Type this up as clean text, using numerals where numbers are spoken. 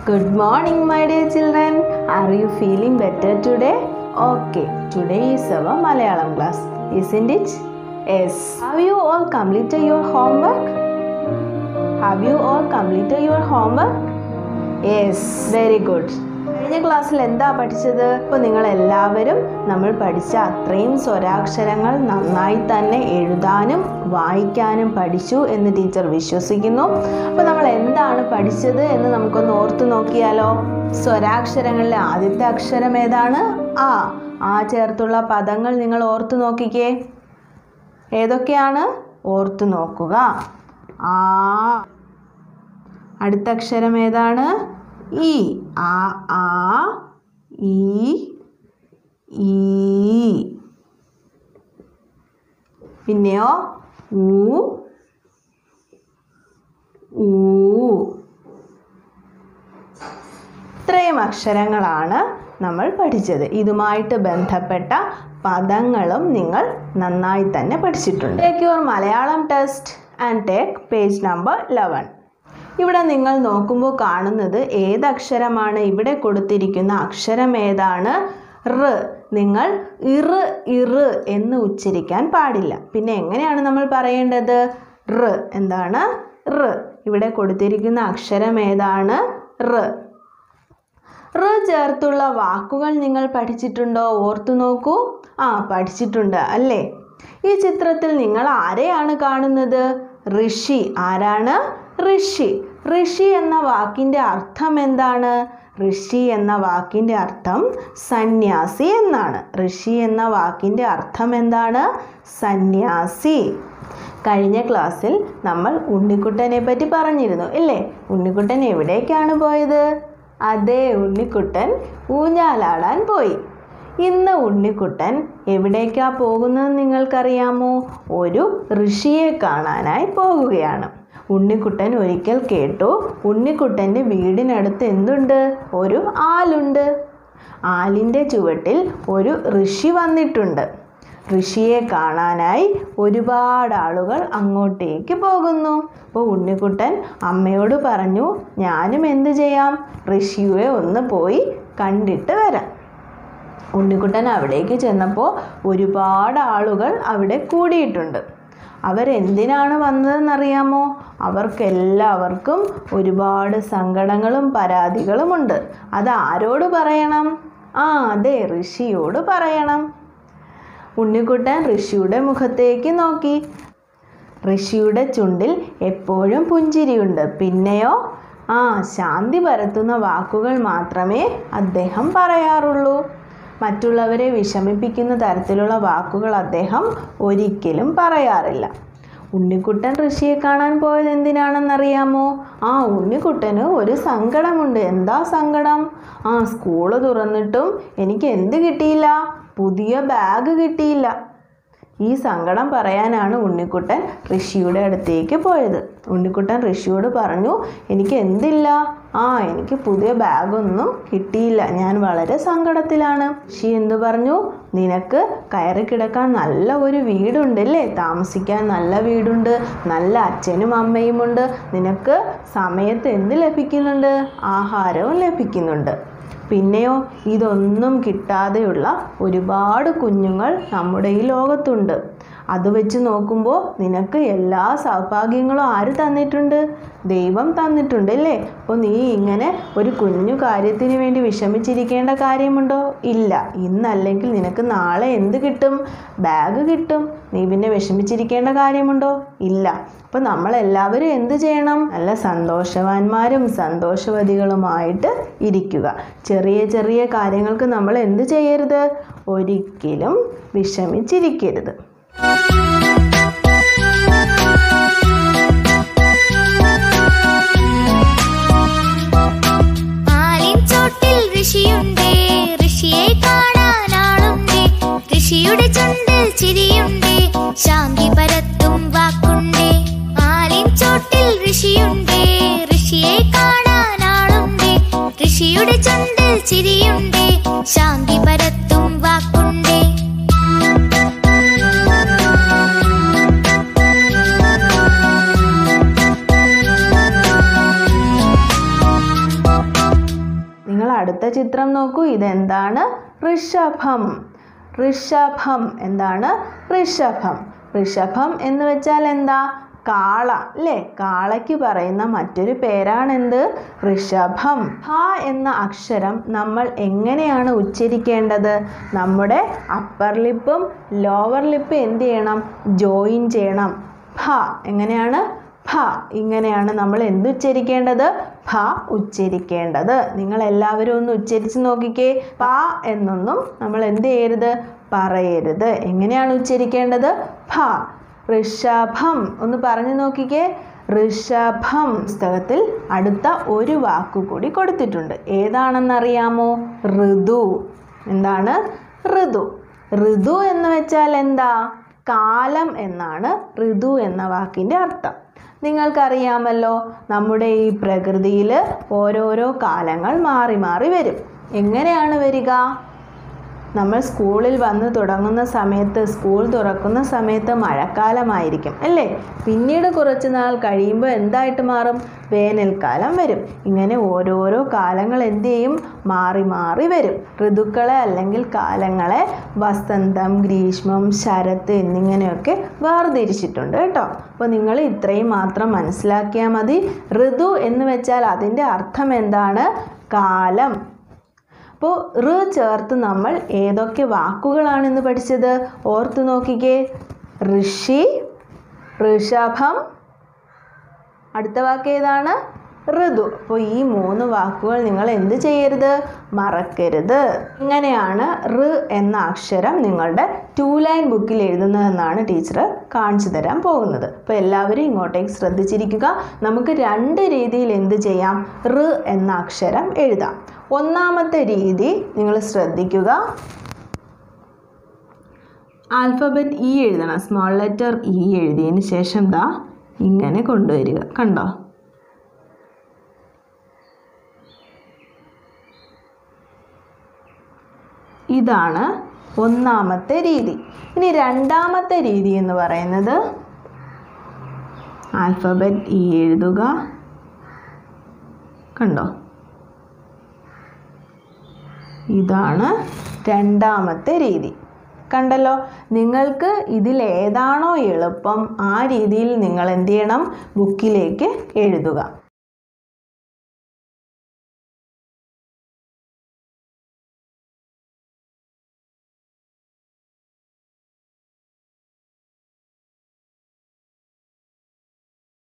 Good morning, my dear children. Are you feeling better today? Okay, today is our Malayalam class, isn't it? Yes. Have you all completed your homework? Yes, very good. കഴിഞ്ഞ ക്ലാസ്സിൽ എന്താ പഠിച്ചത്? ഇപ്പോൾ നിങ്ങൾ എല്ലാവരും നമ്മൾ പഠിച്ച അത്രയും സ്വരാക്ഷരങ്ങൾ നന്നായി തന്നെ എഴുതാനും വായിക്കാനും പഠിച്ചു എന്ന് ടീച്ചർ വിശ്വസിക്കുന്നു. അപ്പോൾ നമ്മൾ എന്താണ് പഠിച്ചത് എന്ന് നമുക്കൊന്ന് ഓർത്തു നോക്കിയാലോ? സ്വരാക്ഷരങ്ങളിലെ ആദ്യത്തെ അക്ഷരം ഏതാണ്? ആ ചേർത്തുള്ള പദങ്ങൾ നിങ്ങൾ ഓർത്തു നോക്കിക്കേ. ഏതൊക്കെയാണ്? ഓർത്തു നോക്കുക. ആ. അടുത്ത അക്ഷരം ഏതാണ്? ഈ. ആ ഈ പിന്നെയോ ഊ. ഇത്രയും അക്ഷരങ്ങളാണ് നമ്മൾ പഠിച്ചത്. ഇതുമായിട്ട് ബന്ധപ്പെട്ട പദങ്ങളും നിങ്ങൾ നന്നായി തന്നെ പഠിച്ചിട്ടുണ്ട്. Take your Malayalam test and take page number 11. ഇവിടെ നിങ്ങൾ നോക്കുമ്പോൾ കാണുന്നത് ഏതക്ഷരമാണ്? ഇവിടെ കൊടുത്തിരിക്കുന്ന അക്ഷരം ഏതാണ്? റ്. നിങ്ങൾ ഇറ് എന്ന് ഉച്ചരിക്കാൻ പാടില്ല. പിന്നെ എങ്ങനെയാണ് നമ്മൾ പറയേണ്ടത്? റ്. എന്താണ്? റ്. ഇവിടെ കൊടുത്തിരിക്കുന്ന അക്ഷരം ഏതാണ്? റ്. റ് ചേർത്തുള്ള വാക്കുകൾ നിങ്ങൾ പഠിച്ചിട്ടുണ്ടോ? ഓർത്തു നോക്കൂ. പഠിച്ചിട്ടുണ്ട് അല്ലേ? ഈ ചിത്രത്തിൽ നിങ്ങൾ ആരെയാണ് കാണുന്നത്? ഋഷി. ആരാണ്? ഋഷി. ഋഷി എന്ന വാക്കിൻ്റെ അർത്ഥം എന്താണ്? ഋഷി എന്ന വാക്കിൻ്റെ അർത്ഥം സന്യാസി എന്നാണ്. ഋഷി എന്ന വാക്കിൻ്റെ അർത്ഥം എന്താണ്? സന്യാസി. കഴിഞ്ഞ ക്ലാസ്സിൽ നമ്മൾ ഉണ്ണിക്കുട്ടനെ പറ്റി പറഞ്ഞിരുന്നു ഇല്ലേ? ഉണ്ണിക്കുട്ടൻ എവിടേക്കാണ് പോയത്? അതെ, ഉണ്ണിക്കുട്ടൻ ഊഞ്ഞാലാടാൻ പോയി. ഇന്ന് ഉണ്ണിക്കുട്ടൻ എവിടേക്കാ പോകുന്നത് നിങ്ങൾക്കറിയാമോ? ഒരു ഋഷിയെ കാണാനായി പോകുകയാണ്. ഉണ്ണിക്കുട്ടൻ ഒരിക്കൽ കേട്ടു, ഉണ്ണിക്കുട്ടൻ്റെ വീടിനടുത്ത് എന്തുണ്ട്? ഒരു ആലുണ്ട്. ആലിൻ്റെ ചുവട്ടിൽ ഒരു ഋഷി വന്നിട്ടുണ്ട്. ഋഷിയെ കാണാനായി ഒരുപാട് ആളുകൾ അങ്ങോട്ടേക്ക് പോകുന്നു. അപ്പോൾ ഉണ്ണിക്കുട്ടൻ അമ്മയോട് പറഞ്ഞു, ഞാനും എന്ത് ചെയ്യാം? ഋഷിയെ ഒന്ന് പോയി കണ്ടിട്ട് വരാം. ഉണ്ണിക്കുട്ടൻ അവിടേക്ക് ചെന്നപ്പോൾ ഒരുപാട് ആളുകൾ അവിടെ കൂടിയിട്ടുണ്ട്. അവരെന്തിനാണ് വന്നതെന്നറിയാമോ? അവർക്കെല്ലാവർക്കും ഒരുപാട് സങ്കടങ്ങളും പരാതികളുമുണ്ട്. അത് ആരോട് പറയണം? അതെ, ഋഷിയോട് പറയണം. ഉണ്ണിക്കുട്ടൻ ഋഷിയുടെ മുഖത്തേക്ക് നോക്കി. ഋഷിയുടെ ചുണ്ടിൽ എപ്പോഴും പുഞ്ചിരിയുണ്ട്. പിന്നെയോ ശാന്തി പരത്തുന്ന വാക്കുകൾ മാത്രമേ അദ്ദേഹം പറയാറുള്ളൂ. മറ്റുള്ളവരെ വിഷമിപ്പിക്കുന്ന തരത്തിലുള്ള വാക്കുകൾ അദ്ദേഹം ഒരിക്കലും പറയാറില്ല. ഉണ്ണിക്കുട്ടൻ ഋഷിയെ കാണാൻ പോയത് എന്തിനാണെന്നറിയാമോ? ഉണ്ണിക്കുട്ടന് ഒരു സങ്കടമുണ്ട്. എന്താ സങ്കടം? സ്കൂള് തുറന്നിട്ടും എനിക്ക് എന്ത് കിട്ടിയില്ല? പുതിയ ബാഗ് കിട്ടിയില്ല. ഈ സങ്കടം പറയാനാണ് ഉണ്ണിക്കുട്ടൻ ഋഷിയുടെ അടുത്തേക്ക് പോയത്. ഉണ്ണിക്കുട്ടൻ ഋഷിയോട് പറഞ്ഞു, എനിക്ക് എന്തില്ല? എനിക്ക് പുതിയ ബാഗൊന്നും കിട്ടിയില്ല, ഞാൻ വളരെ സങ്കടത്തിലാണ്. ഋഷി എന്തു പറഞ്ഞു? നിനക്ക് കയറി കിടക്കാൻ നല്ല ഒരു വീടുണ്ടല്ലേ? താമസിക്കാൻ നല്ല വീടുണ്ട്, നല്ല അച്ഛനും അമ്മയുമുണ്ട്. നിനക്ക് സമയത്ത് എന്ത് ലഭിക്കുന്നുണ്ട്? ആഹാരവും ലഭിക്കുന്നുണ്ട്. പിന്നെയോ ഇതൊന്നും കിട്ടാതെയുള്ള ഒരുപാട് കുഞ്ഞുങ്ങൾ നമ്മുടെ ഈ ലോകത്തുണ്ട്. അത് വെച്ച് നോക്കുമ്പോൾ നിനക്ക് എല്ലാ സൗഭാഗ്യങ്ങളും ആര് തന്നിട്ടുണ്ട്? ദൈവം തന്നിട്ടുണ്ട് അല്ലേ? അപ്പോൾ നീ ഇങ്ങനെ ഒരു കുഞ്ഞു കാര്യത്തിന് വേണ്ടി വിഷമിച്ചിരിക്കേണ്ട കാര്യമുണ്ടോ? ഇല്ല. ഇന്നല്ലെങ്കിൽ നിനക്ക് നാളെ എന്ത് കിട്ടും? ബാഗ് കിട്ടും. നീ പിന്നെ വിഷമിച്ചിരിക്കേണ്ട കാര്യമുണ്ടോ? ഇല്ല. അപ്പോൾ നമ്മളെല്ലാവരും എന്ത് ചെയ്യണം? നല്ല സന്തോഷവാന്മാരും സന്തോഷവതികളുമായിട്ട് ഇരിക്കുക. ചെറിയ ചെറിയ കാര്യങ്ങൾക്ക് നമ്മൾ എന്ത് ചെയ്യരുത്? ഒരിക്കലും വിഷമിച്ചിരിക്കരുത്. ഋഷിയുടെ ചുണ്ടിൽ ചിരിയുണ്ട്, ശാന്തി പരത്തും വാക്കുണ്ട്. ആലിൻ ചോട്ടിൽ ഋഷിയുണ്ട്, ഋഷിയെ കാണാൻ ആളുണ്ട്. ഋഷിയുടെ ചുണ്ടിൽ ചിരിയുണ്ട്, ശാന്തി പരത്തും വാക്കുണ്ട്. ചിത്രം നോക്കൂ. ഇതെന്താണ്? ഋഷഭം. ഋഷഭം എന്താണ്? ഋഷഭം. ഋഷഭം എന്ന് വെച്ചാൽ എന്താ? കാള അല്ലേ? കാളയ്ക്ക് പറയുന്ന മറ്റൊരു പേരാണെന്ത്? ഋഷഭം. ഭ എന്ന അക്ഷരം നമ്മൾ എങ്ങനെയാണ് ഉച്ചരിക്കേണ്ടത്? നമ്മുടെ അപ്പർ ലിപ്പും ലോവർ ലിപ്പും എന്ത് ചെയ്യണം? ജോയിൻ ചെയ്യണം. ഭ എങ്ങനെയാണ്? ഭ. ഇങ്ങനെയാണ് നമ്മൾ എന്ത് ഉച്ചരിക്കേണ്ടത്? ഭ ഉച്ചരിക്കേണ്ടത്. നിങ്ങൾ എല്ലാവരും ഒന്ന് ഉച്ചരിച്ച് നോക്കിക്കേ. പ എന്നൊന്നും നമ്മൾ എന്ത് ചെയ്യരുത്? പറയരുത്. എങ്ങനെയാണ് ഉച്ചരിക്കേണ്ടത്? ഭ. ഋഷഭം. ഒന്ന് പറഞ്ഞു നോക്കിക്കേ. ഋഷഭം. പുസ്തകത്തിൽ അടുത്ത ഒരു വാക്കുകൂടി കൊടുത്തിട്ടുണ്ട്. ഏതാണെന്നറിയാമോ? ഋതു. എന്താണ്? ഋതു. ഋതു എന്ന് വെച്ചാൽ എന്താ? കാലം എന്നാണ് ഋതു എന്ന വാക്കിൻ്റെ അർത്ഥം. നിങ്ങൾക്കറിയാമല്ലോ, നമ്മുടെ ഈ പ്രകൃതിയിൽ ഓരോരോ കാലങ്ങൾ മാറി മാറി വരും. എങ്ങനെയാണ് വരിക? നമ്മൾ സ്കൂളിൽ വന്ന് തുടങ്ങുന്ന സമയത്ത്, സ്കൂൾ തുറക്കുന്ന സമയത്ത് മഴക്കാലമായിരിക്കും അല്ലേ? പിന്നീട് കുറച്ച് നാൾ കഴിയുമ്പോൾ എന്തായിട്ട് മാറും? വേനൽക്കാലം വരും. ഇങ്ങനെ ഓരോരോ കാലങ്ങൾ എന്ത് ചെയ്യും? മാറി മാറി വരും. ഋതുക്കളെ അല്ലെങ്കിൽ കാലങ്ങളെ വസന്തം, ഗ്രീഷ്മം, ശരത്ത് എന്നിങ്ങനെയൊക്കെ വേർതിരിച്ചിട്ടുണ്ട് കേട്ടോ. അപ്പോൾ നിങ്ങൾ ഇത്രയും മാത്രം മനസ്സിലാക്കിയാൽ മതി. ഋതു എന്ന് വെച്ചാൽ അതിൻ്റെ അർത്ഥം എന്താണ്? കാലം. അപ്പോൾ ഋ ചേർത്ത് നമ്മൾ ഏതൊക്കെ വാക്കുകളാണ് ഇന്ന് പഠിച്ചത്? ഓർത്ത് നോക്കിക്കേ. ഋഷി, ഋഷഭം, അടുത്ത വാക്ക് ഏതാണ്? ഋതു. അപ്പോൾ ഈ 3 വാക്കുകൾ നിങ്ങൾ എന്ത് ചെയ്യരുത്? മറക്കരുത്. ഇങ്ങനെയാണ് ഋ എന്ന അക്ഷരം നിങ്ങളുടെ 2 ലൈൻ ബുക്കിൽ എഴുതുന്നതെന്നാണ് ടീച്ചർ കാണിച്ചു തരാൻ പോകുന്നത്. അപ്പോൾ എല്ലാവരും ഇങ്ങോട്ടേക്ക് ശ്രദ്ധിച്ചിരിക്കുക. നമുക്ക് 2 രീതിയിൽ എന്ത് ചെയ്യാം? ഋ എന്ന അക്ഷരം എഴുതാം. ഒന്നാമത്തെ രീതി നിങ്ങൾ ശ്രദ്ധിക്കുക. ആൽഫബറ്റ് ഇ എഴുതണം. സ്മോൾ ലെറ്റർ ഇ എഴുതിയതിന് ശേഷം ദാ ഇങ്ങനെ കൊണ്ടുവരിക. കണ്ടോ? ഇതാണ് ഒന്നാമത്തെ രീതി. ഇനി രണ്ടാമത്തെ രീതി എന്ന് പറയുന്നത് ആൽഫബറ്റ് ഇ എഴുതുക. കണ്ടോ? ഇതാണ് രണ്ടാമത്തെ രീതി. കണ്ടല്ലോ? നിങ്ങൾക്ക് ഇതിൽ ഏതാണോ എളുപ്പം ആ രീതിയിൽ നിങ്ങൾ എന്ത് ചെയ്യണം? ബുക്കിലേക്ക് എഴുതുക.